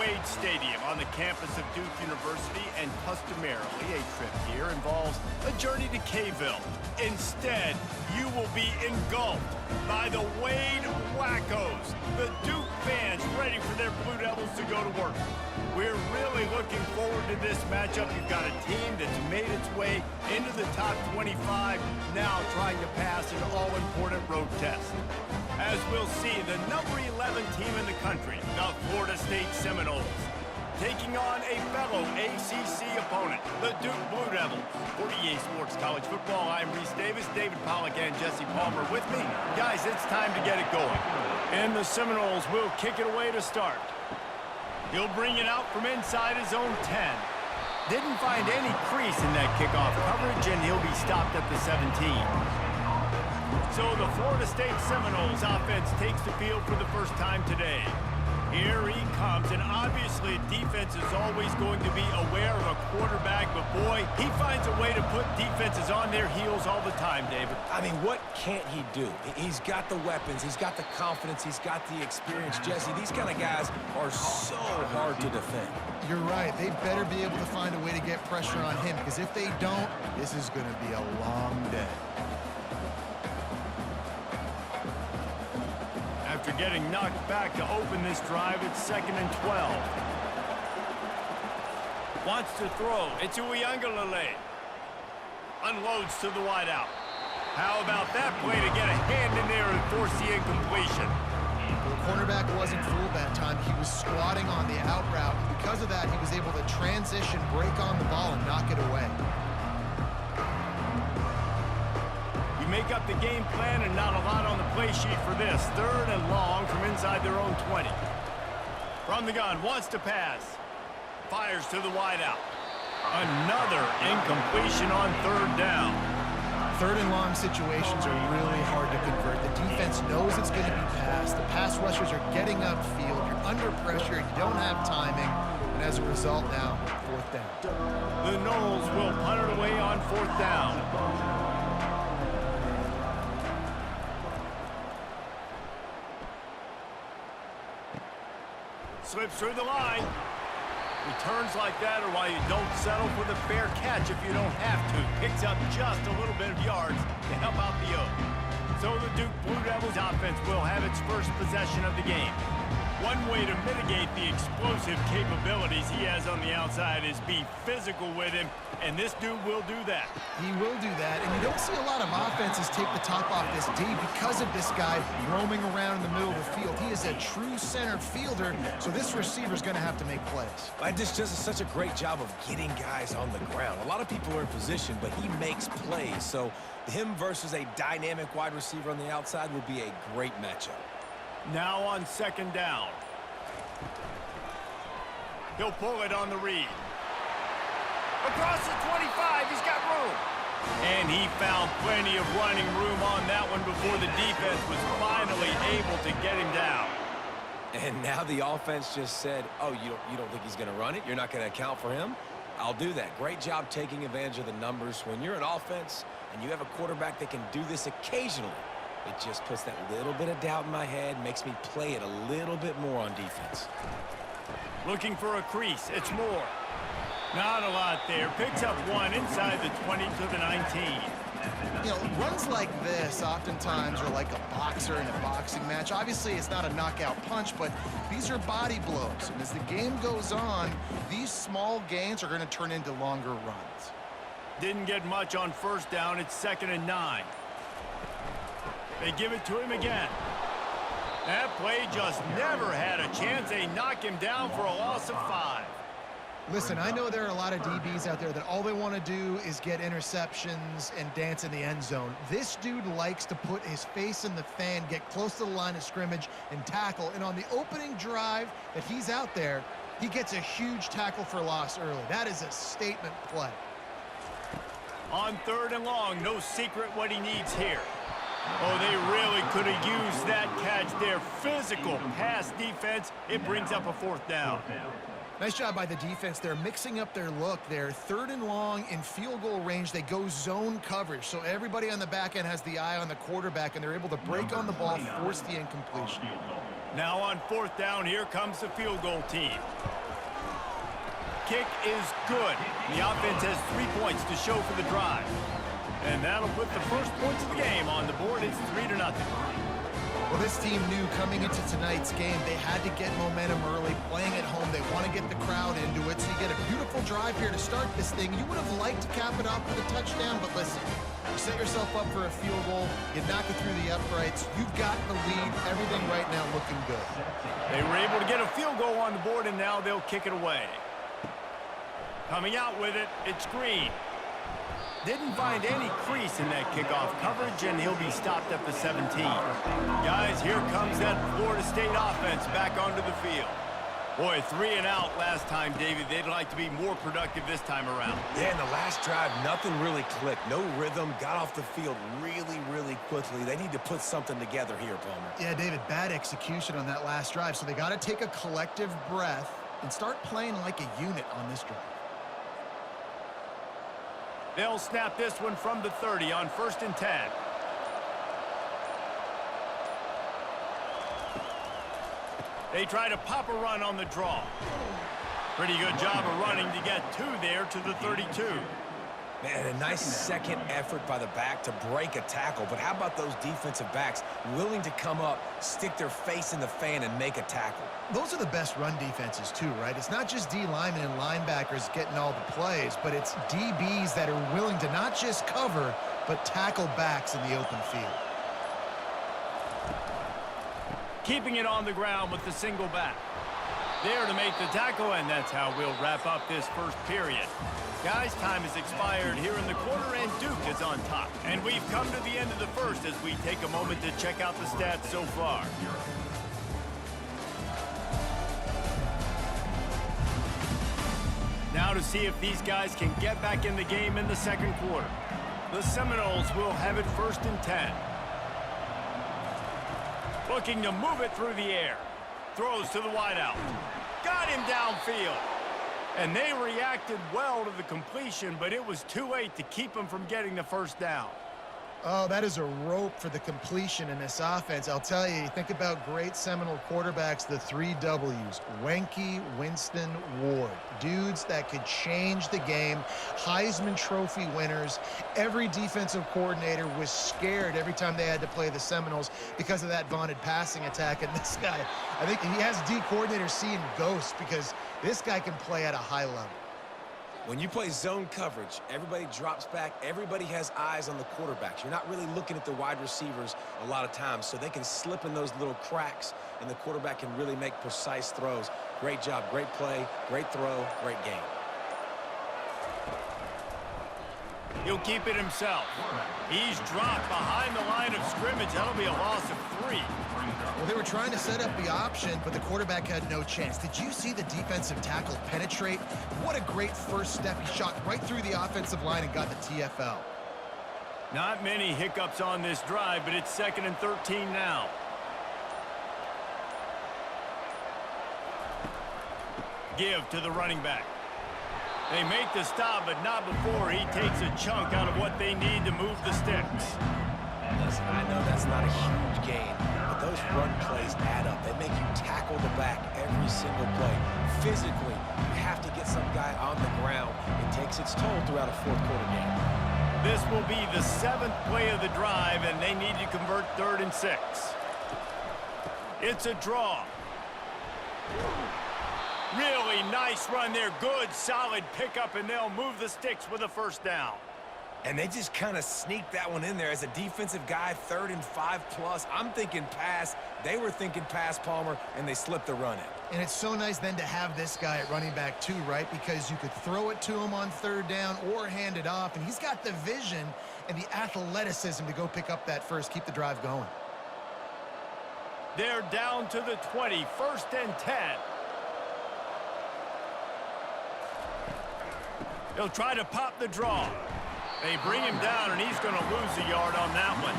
Wade Stadium on the campus of Duke University, and customarily a trip here involves a journey to K-ville. Instead, you will be engulfed by the Wade Wackos, the Duke fans ready for their Blue Devils to go to work. We're really looking forward to this matchup. You've got a team that's made its way into the top 25, now trying to pass an all-important road test. As we'll see, the number 11 team in the country, the Florida State Seminoles, taking on a fellow ACC opponent, the Duke Blue Devils. For EA Sports College Football, I'm Reese Davis, David Pollack, and Jesse Palmer with me. Guys, it's time to get it going. And the Seminoles will kick it away to start. He'll bring it out from inside his own 10. Didn't find any crease in that kickoff coverage, and he'll be stopped at the 17. So the Florida State Seminoles offense takes the field for the first time today. Here he comes, and obviously defense is always going to be aware of a quarterback, but boy, he finds a way to put defenses on their heels all the time, David. I mean, what can't he do? He's got the weapons, he's got the confidence, he's got the experience. Jesse, these kind of guys are so hard to defend. You're right. They better be able to find a way to get pressure on him, because if they don't, this is going to be a long day. After getting knocked back to open this drive, it's 2nd and 12. Wants to throw. It's Uiagalelei. Unloads to the wideout. How about that play to get a hand in there and force the incompletion? The cornerback wasn't fooled that time. He was squatting on the out route. And because of that, he was able to transition, break on the ball, and knock it away. Make up the game plan, and not a lot on the play sheet for this. 3rd and long from inside their own 20. From the gun, wants to pass. Fires to the wideout. Another incompletion on 3rd down. 3rd and long situations are really hard to convert. The defense knows it's going to be passed. The pass rushers are getting upfield. You're under pressure. You don't have timing. And as a result now, 4th down. The Noles will punt it away on 4th down. Slips through the line. Returns like that are why you don't settle for the fair catch if you don't have to. Picks up just a little bit of yards to help out the Oak. So the Duke Blue Devils offense will have its first possession of the game. One way to mitigate the explosive capabilities he has on the outside is be physical with him, and this dude will do that. He will do that, and you don't see a lot of offenses take the top off this D because of this guy roaming around in the middle of the field. He is a true center fielder, so this receiver's going to have to make plays. This does such a great job of getting guys on the ground. A lot of people are in position, but he makes plays, so him versus a dynamic wide receiver on the outside would be a great matchup. Now on 2nd down. He'll pull it on the read. Across the 25, he's got room. And he found plenty of running room on that one before the defense was finally able to get him down. And now the offense just said, oh, you don't think he's going to run it? You're not going to account for him? I'll do that. Great job taking advantage of the numbers. When you're an offense and you have a quarterback that can do this occasionally, it just puts that little bit of doubt in my head, makes me play it a little bit more on defense. Looking for a crease. It's Moore. Not a lot there. Picks up one inside the 20 to the 19. You know, runs like this oftentimes are like a boxer in a boxing match. Obviously, it's not a knockout punch, but these are body blows. And as the game goes on, these small gains are going to turn into longer runs. Didn't get much on 1st down. It's 2nd and 9. They give it to him again. That play just never had a chance. They knock him down for a loss of 5. Listen, I know there are a lot of DBs out there that all they want to do is get interceptions and dance in the end zone. This dude likes to put his face in the fan, get close to the line of scrimmage, and tackle. And on the opening drive that he's out there, he gets a huge tackle for loss early. That is a statement play. On 3rd and long, no secret what he needs here. Oh, they really could have used that catch there. Physical pass defense. It brings up a 4th down. Nice job by the defense. They're mixing up their look there. 3rd and long in field goal range. They go zone coverage. So everybody on the back end has the eye on the quarterback, and they're able to break on the ball, force the incompletion. Now on 4th down, here comes the field goal team. Kick is good. The offense has 3 points to show for the drive. And that'll put the first points of the game on the board. It's 3-0. Well, this team knew coming into tonight's game they had to get momentum early, playing at home. They want to get the crowd into it, so you get a beautiful drive here to start this thing. You would have liked to cap it off with a touchdown, but listen, you set yourself up for a field goal, you knock it through the uprights, you've got the lead, everything right now looking good. They were able to get a field goal on the board, and now they'll kick it away. Coming out with it, it's Green. Didn't find any crease in that kickoff coverage, and he'll be stopped at the 17. Guys, here comes that Florida State offense back onto the field. Boy, 3 and out last time, David. They'd like to be more productive this time around. Yeah, in the last drive, nothing really clicked. No rhythm, got off the field really, really quickly. They need to put something together here, Palmer. Yeah, David, bad execution on that last drive, so they got to take a collective breath and start playing like a unit on this drive. They'll snap this one from the 30 on 1st and 10. They try to pop a run on the draw. Pretty good job of running to get 2 there to the 32. Man, a nice second effort by the back to break a tackle. But how about those defensive backs willing to come up, stick their face in the fan, and make a tackle? Those are the best run defenses too, right? It's not just D linemen and linebackers getting all the plays, but it's DBs that are willing to not just cover, but tackle backs in the open field. Keeping it on the ground with the single back. There to make the tackle, and that's how we'll wrap up this first period. Guys, time has expired here in the quarter, and Duke is on top. And we've come to the end of the first as we take a moment to check out the stats so far. Now to see if these guys can get back in the game in the second quarter. The Seminoles will have it 1st and 10. Looking to move it through the air. Throws to the wideout. Got him downfield. And they reacted well to the completion, but it was too late to keep him from getting the first down. Oh, that is a rope for the completion in this offense. I'll tell you, think about great Seminole quarterbacks, the 3 W's. Wenke, Winston, Ward. Dudes that could change the game. Heisman Trophy winners. Every defensive coordinator was scared every time they had to play the Seminoles because of that vaunted passing attack. And this guy, I think he has D coordinators seeing ghosts because this guy can play at a high level. When you play zone coverage, everybody drops back. Everybody has eyes on the quarterbacks. You're not really looking at the wide receivers a lot of times, so they can slip in those little cracks, and the quarterback can really make precise throws. Great job, great play, great throw, great game. He'll keep it himself. He's dropped behind the line of scrimmage. That'll be a loss of 3. Well, they were trying to set up the option, but the quarterback had no chance. Did you see the defensive tackle penetrate? What a great first step. He shot right through the offensive line and got the TFL. Not many hiccups on this drive, but it's 2nd and 13 now. Give to the running back. They make the stop, but not before he takes a chunk out of what they need to move the sticks. Listen, I know that's not a huge gain, but those run plays add up. They make you tackle the back every single play. Physically, you have to get some guy on the ground. It takes its toll throughout a fourth quarter game. This will be the 7th play of the drive, and they need to convert 3rd and 6. It's a draw. Really nice run there. Good, solid pickup, and they'll move the sticks with a first down. And they just kind of sneaked that one in there as a defensive guy, 3rd and 5+. I'm thinking pass. They were thinking pass, Palmer, and they slipped the run in. And it's so nice then to have this guy at running back too, right? Because you could throw it to him on 3rd down or hand it off, and he's got the vision and the athleticism to go pick up that first, keep the drive going. They're down to the 20, 1st and 10. They'll try to pop the draw. They bring him down, and he's going to lose a yard on that one.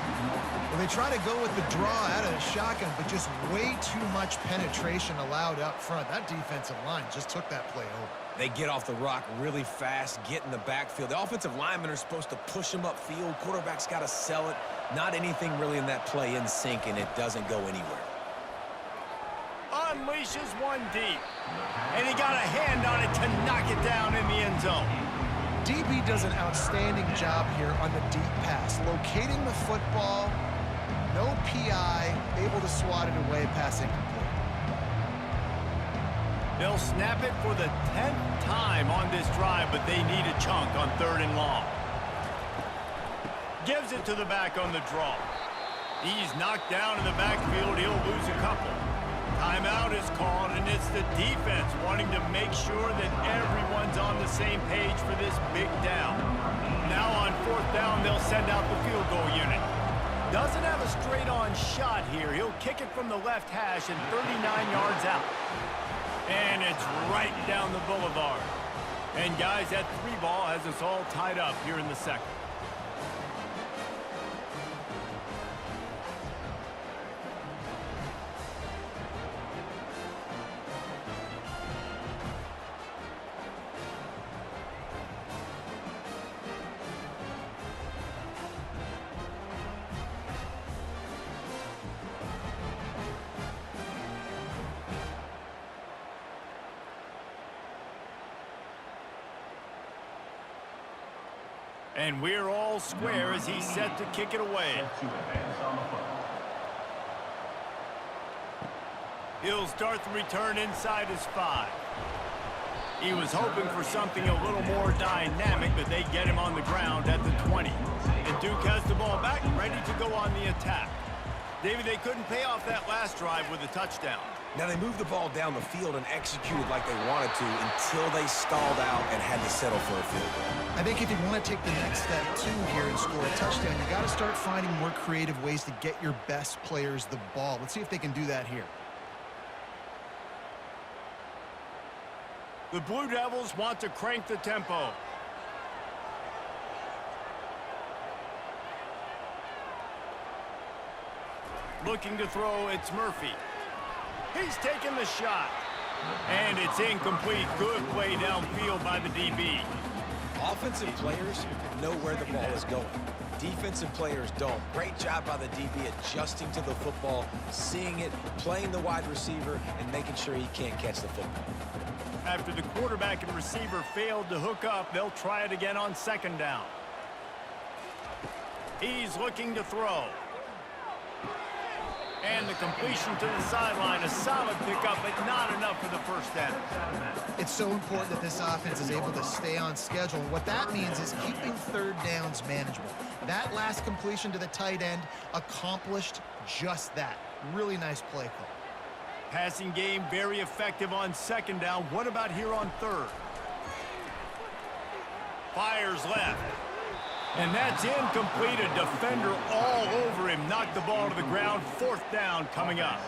Well, they try to go with the draw out of the shotgun, but just way too much penetration allowed up front. That defensive line just took that play over. They get off the rock really fast, get in the backfield. The offensive linemen are supposed to push them upfield. Quarterback's got to sell it. Not anything really in that play in sync, and it doesn't go anywhere. unleashes one deep. And he got a hand on it to knock it down in the end zone. DB does an outstanding job here on the deep pass, locating the football, no PI, able to swat it away, pass incomplete. They'll snap it for the 10th time on this drive, but they need a chunk on 3rd and long. Gives it to the back on the draw. He's knocked down in the backfield. He'll lose a couple. Timeout is called, and it's the defense wanting to make sure that everyone's on the same page for this big down. Now on 4th down, they'll send out the field goal unit. Doesn't have a straight-on shot here. He'll kick it from the left hash and 39 yards out. And it's right down the boulevard. And guys, that 3-ball has us all tied up here in the second. And we're all square as he's set to kick it away. He'll start the return inside his 5. He was hoping for something a little more dynamic, but they get him on the ground at the 20. And Duke has the ball back, ready to go on the attack. David, they couldn't pay off that last drive with a touchdown. Now, they moved the ball down the field and executed like they wanted to until they stalled out and had to settle for a field goal. I think if you want to take the next step, too, here and score a touchdown, you got to start finding more creative ways to get your best players the ball. Let's see if they can do that here. The Blue Devils want to crank the tempo. Looking to throw, it's Murphy. He's taking the shot. And it's incomplete. Good play downfield by the DB. Offensive players know where the ball is going. Defensive players don't. Great job by the DB adjusting to the football, seeing it, playing the wide receiver, and making sure he can't catch the football. After the quarterback and receiver failed to hook up, they'll try it again on 2nd down. He's looking to throw. And the completion to the sideline, a solid pickup, but not enough for the first down. It's so important that this offense is able to stay on schedule. What that means is keeping 3rd downs manageable. That last completion to the tight end accomplished just that. Really nice play call. Passing game very effective on 2nd down. What about here on 3rd? Fires left. And that's incomplete. A defender all over him. Knocked the ball to the ground. 4th down coming up.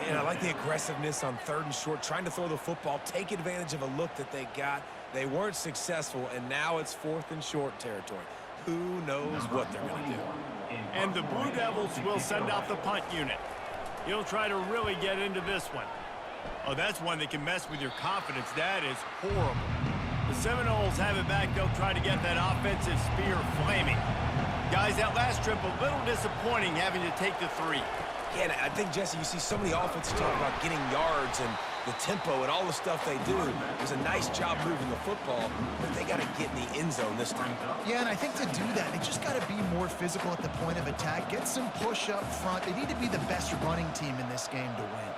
And I like the aggressiveness on 3rd and short, trying to throw the football, take advantage of a look that they got. They weren't successful, and now it's 4th and short territory. Who knows what they're going to do? And the Blue Devils will send out the punt unit. He'll try to really get into this one. Oh, that's one that can mess with your confidence. That is horrible. The Seminoles have it back. They'll try to get that offensive spear flaming. Guys, that last trip, a little disappointing having to take the 3. Yeah, and I think, Jesse, you see so many offenses talk about getting yards and the tempo and all the stuff they do. It was a nice job moving the football, but they got to get in the end zone this time. Yeah, and I think to do that, they just got to be more physical at the point of attack. Get some push up front. They need to be the best running team in this game to win.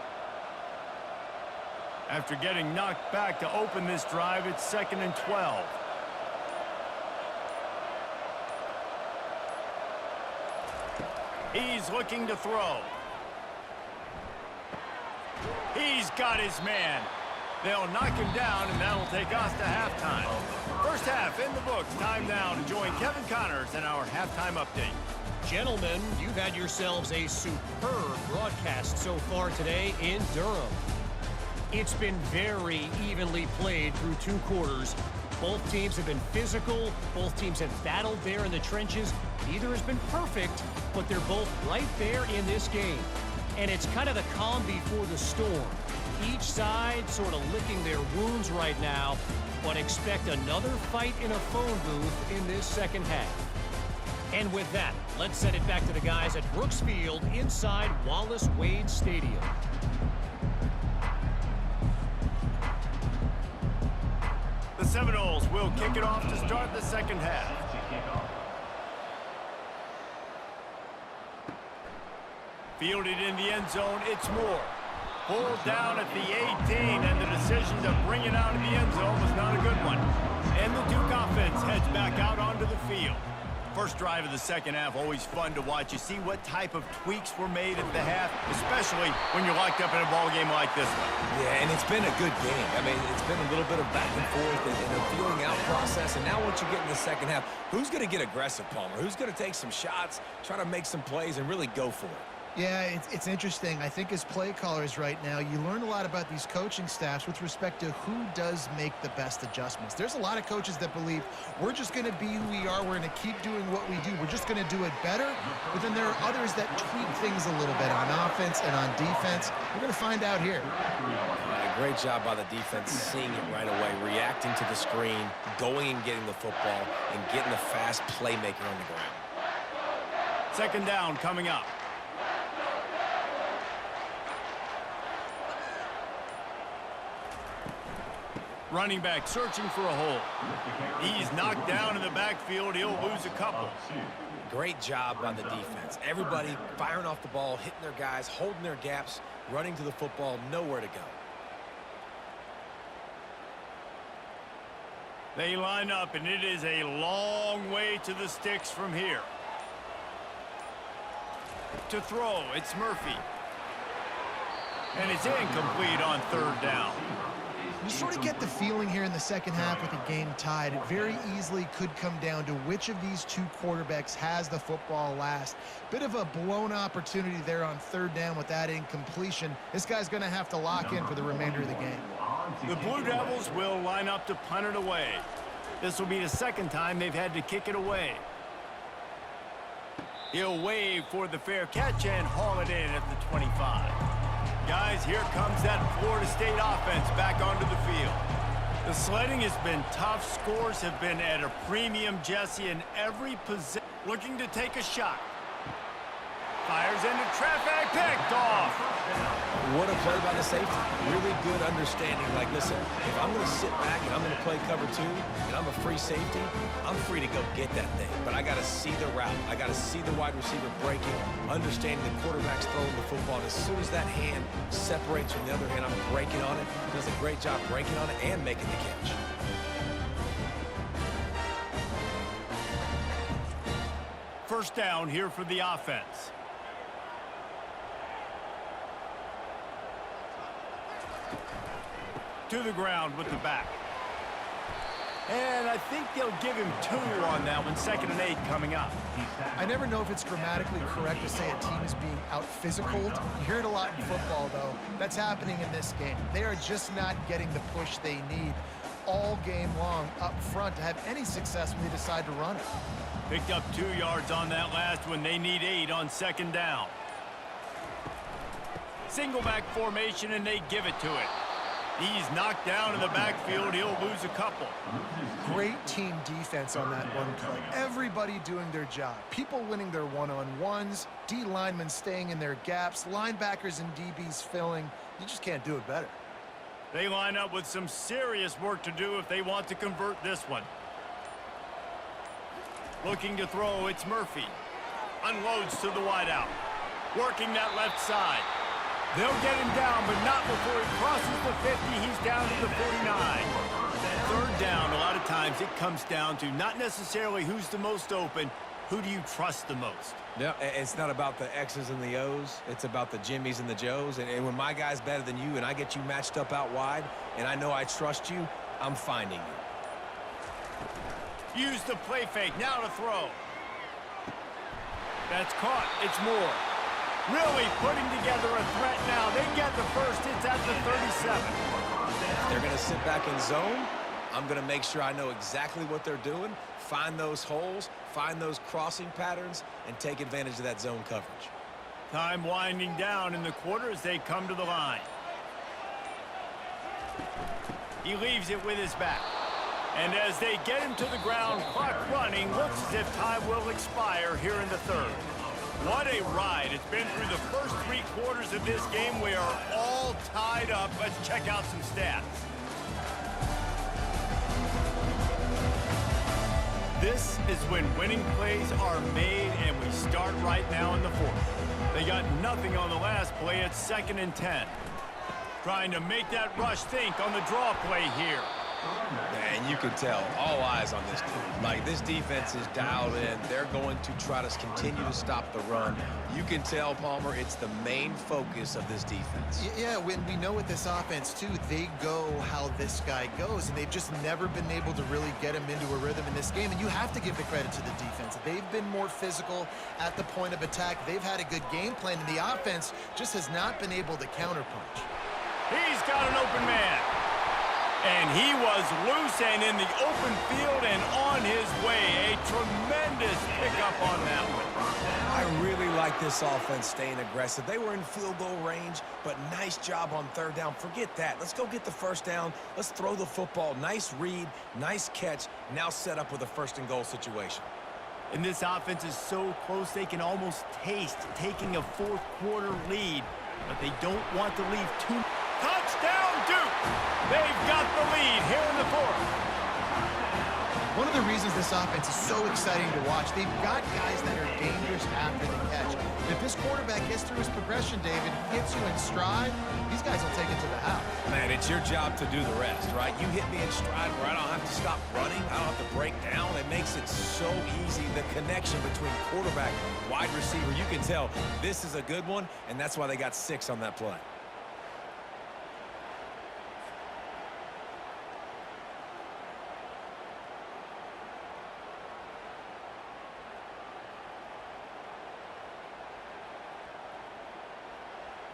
After getting knocked back to open this drive, it's 2nd and 12. He's looking to throw. He's got his man. They'll knock him down, and that'll take us to halftime. First half in the books. Time now to join Kevin Connors in our halftime update. Gentlemen, you've had yourselves a superb broadcast so far today in Durham. It's been very evenly played through 2 quarters. Both teams have been physical. Both teams have battled there in the trenches. Neither has been perfect, but they're both right there in this game. And it's kind of the calm before the storm. Each side sort of licking their wounds right now, but expect another fight in a phone booth in this second half. And with that, let's send it back to the guys at Brooks Field inside Wallace Wade Stadium. Seminoles will kick it off to start the second half. Fielded in the end zone, it's Moore. Pulled down at the 18, and the decision to bring it out of the end zone was not a good one. And the Duke offense heads back out onto the field. First drive of the second half, always fun to watch. You see what type of tweaks were made at the half, especially when you're locked up in a ball game like this one. Yeah, and it's been a good game. I mean, it's been a little bit of back and forth and a feeling out process. And now once you get in the second half, who's going to get aggressive, Palmer? Who's going to take some shots, try to make some plays, and really go for it? Yeah, it's interesting. I think as play callers right now, you learn a lot about these coaching staffs with respect to who does make the best adjustments. There's a lot of coaches that believe we're just going to be who we are. We're going to keep doing what we do. We're just going to do it better. But then there are others that tweak things a little bit on offense and on defense. We're going to find out here. Great job by the defense seeing it right away, reacting to the screen, going and getting the football, and getting the fast playmaker on the ground. Second down coming up. Running back searching for a hole. He's knocked down in the backfield. He'll lose a couple. Great job by the defense. Everybody firing off the ball, hitting their guys, holding their gaps, running to the football, nowhere to go. They line up, and it is a long way to the sticks from here. To throw, it's Murphy. And it's incomplete on third down. You sort of get the feeling here in the second half with the game tied. It very easily could come down to which of these two quarterbacks has the football last. Bit of a blown opportunity there on third down with that incompletion. This guy's going to have to lock in for the remainder of the game. The Blue Devils will line up to punt it away. This will be the second time they've had to kick it away. He'll wave for the fair catch and haul it in at the 25. Guys, here comes that Florida State offense back onto the field. The sledding has been tough. Scores have been at a premium, Jesse, in every position. Looking to take a shot. Fires into traffic, picked off. What a play by the safety. Really good understanding. Like, listen, if I'm going to sit back and I'm going to play cover two and I'm a free safety, I'm free to go get that thing. But I got to see the route. I got to see the wide receiver breaking, understanding the quarterback's throwing the football. And as soon as that hand separates from the other hand, I'm breaking on it. Does a great job breaking on it and making the catch. First down here for the offense. To the ground with the back. And I think they'll give him 2 on that one. 2nd and 8 coming up. I never know if it's grammatically correct to say a team is being out-physicaled. You hear it a lot in football, though. That's happening in this game. They are just not getting the push they need all game long up front to have any success when they decide to run it. Picked up 2 yards on that last one. They need 8 on 2nd down. Single back formation, and they give it to it. He's knocked down in the backfield. He'll lose a couple. Great team defense on that one play. Everybody doing their job. People winning their one-on-ones, D linemen staying in their gaps, linebackers and DBs filling. You just can't do it better. They line up with some serious work to do if they want to convert this one. Looking to throw, it's Murphy. Unloads to the wideout. Working that left side. They'll get him down, but not before he crosses the 50. He's down to the 49. Third down, a lot of times it comes down to not necessarily who's the most open, who do you trust the most? No, it's not about the X's and the O's. It's about the Jimmys and the Joes. And when my guy's better than you and I get you matched up out wide and I know I trust you, I'm finding you. Use the play fake. Now to throw. That's caught. It's Moore. Really putting together a threat now. They get the first. It's at the 37. If they're going to sit back in zone, I'm going to make sure I know exactly what they're doing, find those holes, find those crossing patterns, and take advantage of that zone coverage. Time winding down in the quarter as they come to the line. He leaves it with his back. And as they get him to the ground, clock running, looks as if time will expire here in the third. What a ride. It's been through the first 3 quarters of this game. We are all tied up. Let's check out some stats. This is when winning plays are made, and we start right now in the fourth. They got nothing on the last play. It's 2nd and 10. Trying to make that rush think on the draw play here. And you can tell, all eyes on this team. Like, this defense is dialed in. They're going to try to continue to stop the run. You can tell, Palmer, it's the main focus of this defense. Yeah, when we know with this offense, too, they go how this guy goes, and they've just never been able to really get him into a rhythm in this game, and you have to give the credit to the defense. They've been more physical at the point of attack. They've had a good game plan, and the offense just has not been able to counterpunch. He's got an open man. And he was loose and in the open field and on his way. A tremendous pickup on that one. I really like this offense staying aggressive. They were in field goal range, but nice job on 3rd down. Forget that. Let's go get the 1st down. Let's throw the football. Nice read, nice catch. Now set up with a 1st and goal situation. And this offense is so close they can almost taste taking a 4th quarter lead. But they don't want to leave too. Touchdown, Duke! They've got the lead here in the 4th. One of the reasons this offense is so exciting to watch, they've got guys that are dangerous after the catch. If this quarterback gets through his progression, David, hits you in stride, these guys will take it to the house. Man, it's your job to do the rest, right? You hit me in stride where I don't have to stop running. I don't have to break down. It makes it so easy. The connection between quarterback, wide receiver, you can tell this is a good one, and that's why they got 6 on that play.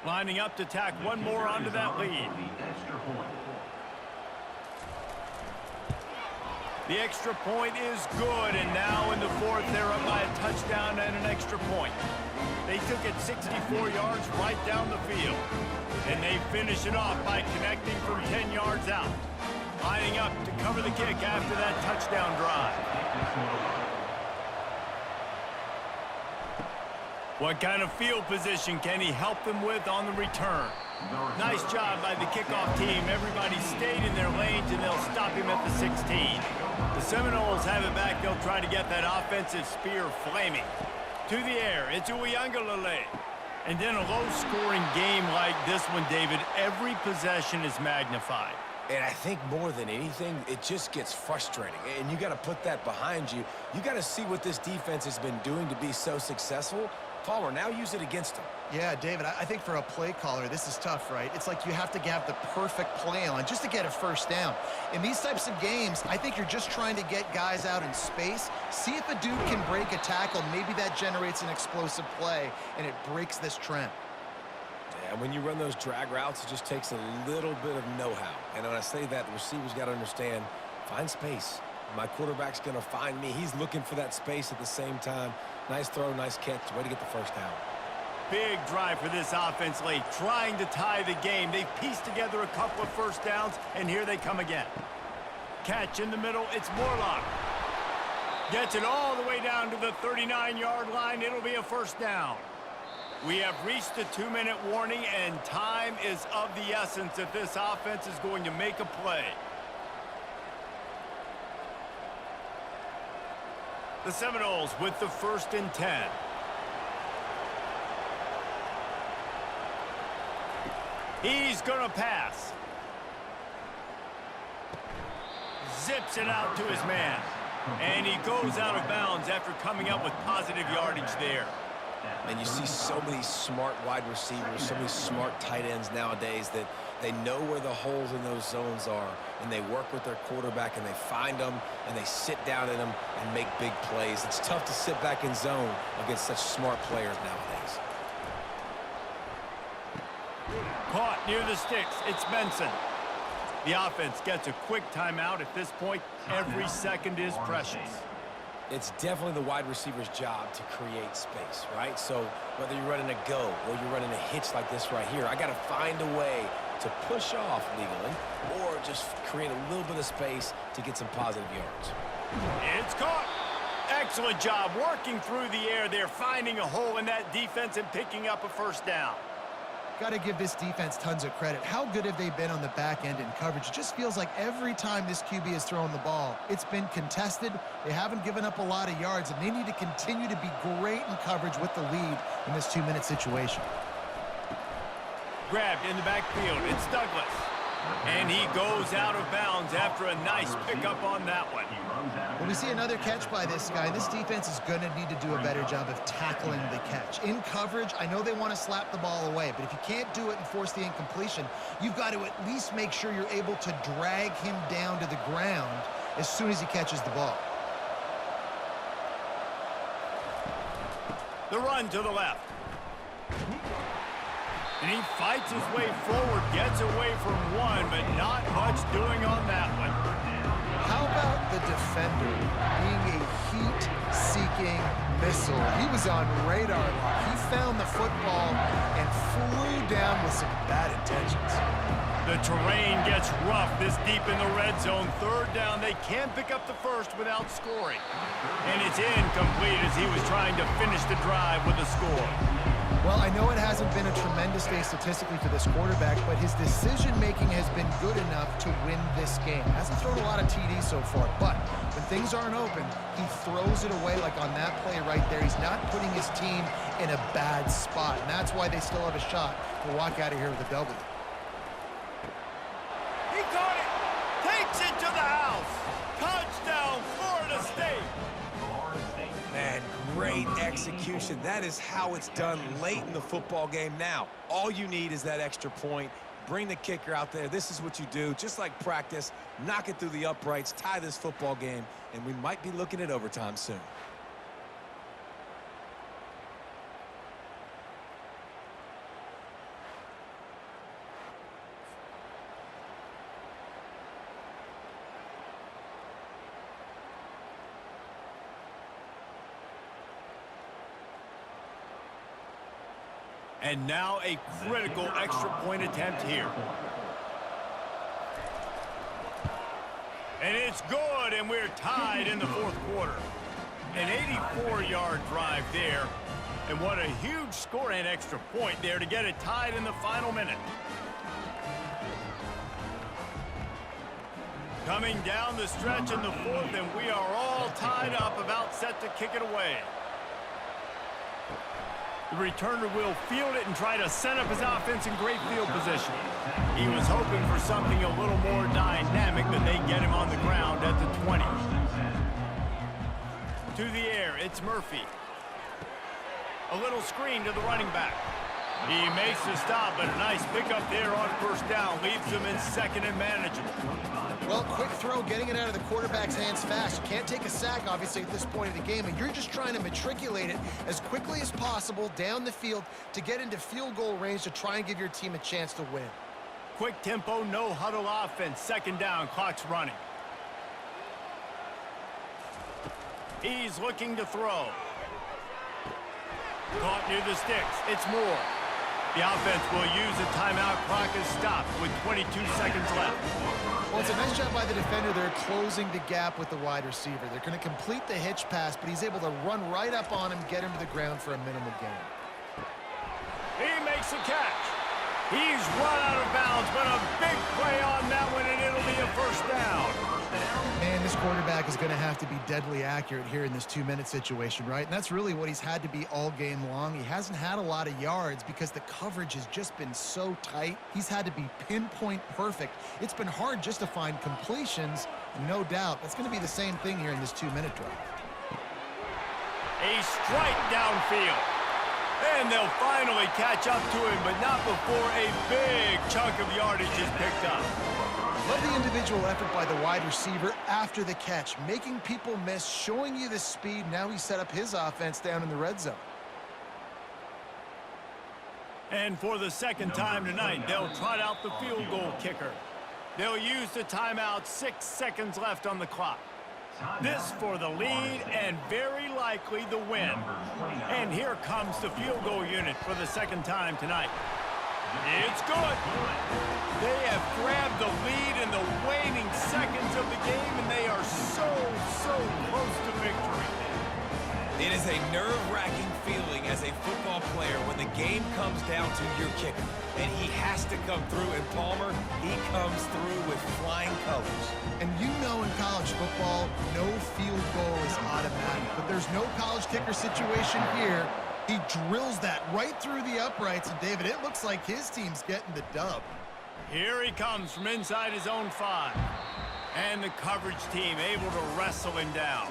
Lining up to tack one more onto that lead. The extra point is good, and now in the 4th, they're up by a touchdown and an extra point. They took it 64 yards right down the field, and they finish it off by connecting from 10 yards out. Lining up to cover the kick after that touchdown drive. What kind of field position can he help them with on the return? Nice job by the kickoff team. Everybody stayed in their lanes, and they'll stop him at the 16. The Seminoles have it back. They'll try to get that offensive spear flaming. To the air, it's Uiagalelei. And then a low-scoring game like this one, David, every possession is magnified. And I think more than anything, it just gets frustrating. And you got to put that behind you. You got to see what this defense has been doing to be so successful. Palmer, now use it against them. Yeah, David, I think for a play caller, this is tough, right? It's like you have to have the perfect play on just to get a 1st down. In these types of games, I think you're just trying to get guys out in space, see if a dude can break a tackle. Maybe that generates an explosive play, and it breaks this trend. Yeah, when you run those drag routes, it just takes a little bit of know-how. And when I say that, the receivers got to understand, find space. My quarterback's going to find me. He's looking for that space at the same time. Nice throw, nice catch. Way to get the 1st down. Big drive for this offense late, trying to tie the game. They've pieced together a couple of 1st downs, and here they come again. Catch in the middle. It's Morlock. Gets it all the way down to the 39-yard line. It'll be a 1st down. We have reached the 2-minute warning, and time is of the essence if this offense is going to make a play. The Seminoles with the 1st and 10. He's going to pass. Zips it out to his man. And he goes out of bounds after coming up with positive yardage there. And you see so many smart wide receivers, so many smart tight ends nowadays that they know where the holes in those zones are, and they work with their quarterback, and they find them, and they sit down in them and make big plays. It's tough to sit back in zone against such smart players nowadays. Caught near the sticks. It's Benson. The offense gets a quick timeout. At this point, every second is precious. It's definitely the wide receiver's job to create space, right? So whether you're running a go or you're running a hitch like this right here, I got to find a way to push off legally or just create a little bit of space to get some positive yards. It's caught. Excellent job working through the air there, finding a hole in that defense and picking up a 1st down. got to give this defense tons of credit. How good have they been on the back end in coverage? It just feels like every time this QB has thrown the ball, it's been contested. They haven't given up a lot of yards, and they need to continue to be great in coverage with the lead in this 2-minute situation. Grabbed in the backfield. It's Douglas. And he goes out of bounds after a nice pickup on that one. Well, we see another catch by this guy. This defense is going to need to do a better job of tackling the catch. In coverage, I know they want to slap the ball away, but if you can't do it and force the incompletion, you've got to at least make sure you're able to drag him down to the ground as soon as he catches the ball. The run to the left. And he fights his way forward, gets away from one, but not much doing on that one. How about the defender being a heat-seeking missile? He was on radar lock. He found the football and flew down with some bad intentions. The terrain gets rough this deep in the red zone. Third down, they can't pick up the first without scoring. And it's incomplete as he was trying to finish the drive with a score. Well, I know it hasn't been a tremendous day statistically for this quarterback, but his decision-making has been good enough to win this game. Hasn't thrown a lot of TDs so far, but when things aren't open, he throws it away like on that play right there. He's not putting his team in a bad spot, and that's why they still have a shot to walk out of here with a W. He caught it! Takes it to the house! Touchdown, Florida State! Man, great execution. That is how it's done late in the football game. Now, all you need is that extra point. Bring the kicker out there. This is what you do. Just like practice, knock it through the uprights, tie this football game, and we might be looking at overtime soon. And now a critical extra point attempt here. And it's good, and we're tied in the fourth quarter. An 84-yard drive there. And what a huge score and extra point there to get it tied in the final minute. Coming down the stretch in the fourth, and we are all tied up, about set to kick it away. The returner will field it and try to set up his offense in great field position. He was hoping for something a little more dynamic, but they get him on the ground at the 20. To the air, it's Murphy. A little screen to the running back. He makes the stop, but a nice pickup there on first down. Leaves them in second and manageable. Well, quick throw, getting it out of the quarterback's hands fast. You can't take a sack, obviously, at this point of the game, and you're just trying to matriculate it as quickly as possible down the field to get into field goal range to try and give your team a chance to win. Quick tempo, no huddle offense. Second down, clock's running. He's looking to throw. Caught near the sticks. It's Moore. The offense will use the timeout. Clock is stopped with 22 seconds left. Well, it's a nice job by the defender. They're closing the gap with the wide receiver. They're going to complete the hitch pass, but he's able to run right up on him, get him to the ground for a minimal gain. He makes a catch. He's run out of bounds, but a big play on that one, and it'll be a first down. Man, this quarterback is going to have to be deadly accurate here in this 2-minute situation, right? And that's really what he's had to be all game long. He hasn't had a lot of yards because the coverage has just been so tight. He's had to be pinpoint perfect. It's been hard just to find completions, no doubt. That's going to be the same thing here in this 2-minute drive. A strike downfield. And they'll finally catch up to him, but not before a big chunk of yardage is picked up. Love the individual effort by the wide receiver after the catch, making people miss, showing you the speed. Now he set up his offense down in the red zone. And for the second time tonight, they'll trot out the field goal kicker. They'll use the timeout, 6 seconds left on the clock. This for the lead and very likely the win. And here comes the field goal unit for the second time tonight. It's good. They have grabbed the lead in the waning seconds of the game, and they are so close to victory. It is a nerve-wracking feeling as a football player when the game comes down to your kicker. and he has to come through. And Palmer, he comes through with flying colors. And you know in college football, no field goal is automatic. But there's no college kicker situation here. He drills that right through the uprights. And, David, it looks like his team's getting the dub. Here he comes from inside his own 5. And the coverage team able to wrestle him down.